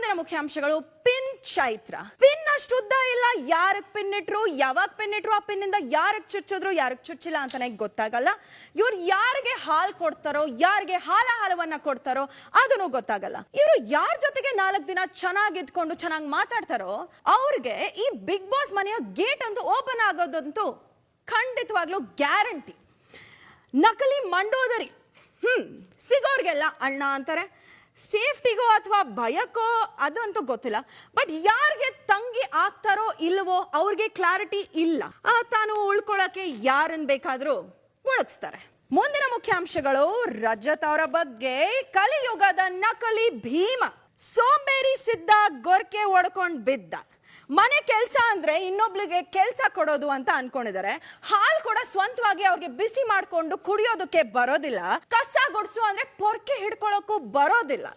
ಮುಂದಿನ ಮುಖ್ಯಾಂಶಗಳು. Pin Chaitra. Pin ಅಷ್ಟು ಉದ್ದ ಇಲ್ಲ, ಯಾರಕ್ ಪಿನ್ ಇಟ್ರು, ಯಾವಾಗ ಪಿನ್ ಇಟ್ರು, ಆ ಪಿನ್ನಿಂದ ಯಾರಕ್ ಚುಚ್ಚಿದ್ರು, ಯಾರಕ್ ಚುಚ್ಚಿಲ್ಲ ಅಂತಾನೆ ಗೊತ್ತಾಗಲ್ಲ. ಇವ್ರು ಯಾರಿಗೆ ಹಾಲು ಕೊಡ್ತಾರೋ, ಯಾರಿಗೆ ಹಾಲವನ್ನ ಕೊಡ್ತಾರೋ ಅದನ್ನು ಗೊತ್ತಾಗಲ್ಲ. ಇವರು ಯಾರ ಜೊತೆಗೆ 4 ದಿನ ಚೆನ್ನಾಗಿ ಇದ್ಕೊಂಡು ಚೆನ್ನಾಗಿ ಮಾತಾಡ್ತಾರೋ ಅವ್ರಿಗೆ ಈ ಬಿಗ್ ಬಾಸ್ ಮನೆಯ ಗೇಟ್ ಅಂತೂ ಓಪನ್ ಆಗೋದಂತೂ ಖಂಡಿತವಾಗ್ಲೂ ಗ್ಯಾರಂಟಿ. ನಕಲಿ ಮಂಡೋದರಿ ಸಿಗೋರ್ಗೆಲ್ಲ ಅಣ್ಣ ಅಂತಾರೆ. ಸೇಫ್ಟಿಗೋ ಅಥವಾ ಭಯಕ್ಕೋ ಅದಂತೂ ಗೊತ್ತಿಲ್ಲ. ಬಟ್ ಯಾರಿಗೆ ತಂಗಿ ಆಗ್ತಾರೋ ಇಲ್ವೋ ಅವ್ರಿಗೆ ಕ್ಲಾರಿಟಿ ಇಲ್ಲ. ತಾನು ಉಳ್ಕೊಳ್ಳೋಕೆ ಯಾರನ್ನ ಬೇಕಾದ್ರೂ ಮುಳುಗಿಸ್ತಾರೆ. ಮುಂದಿನ ಮುಖ್ಯಾಂಶಗಳು. ರಜತ್ ಅವರ ಬಗ್ಗೆ. ಕಲಿಯುಗದ ನಕಲಿ ಭೀಮ. ಸೋಂಬೇರಿ ಸಿದ್ಧ ಗೊರ್ಕೆ ಒಡ್ಕೊಂಡ್ ಬಿದ್ದ. ಮನೆ ಕೆಲಸ ಅಂದ್ರೆ ಇನ್ನೊಬ್ಳಿಗೆ ಕೆಲಸ ಕೊಡೋದು ಅಂತ ಅನ್ಕೊಂಡಿದ್ದಾರೆ. ಹಾಲು ಕೂಡ ಸ್ವಂತವಾಗಿ ಅವ್ರಿಗೆ ಬಿಸಿ ಮಾಡ್ಕೊಂಡು ಕುಡಿಯೋದಕ್ಕೆ ಬರೋದಿಲ್ಲ. ಕಸ ಗುಡ್ಸು ಅಂದ್ರೆ ಪೊರ್ಕೆ ಹಿಡ್ಕೊಳ್ಳೋಕ್ಕೂ ಬರೋದಿಲ್ಲ.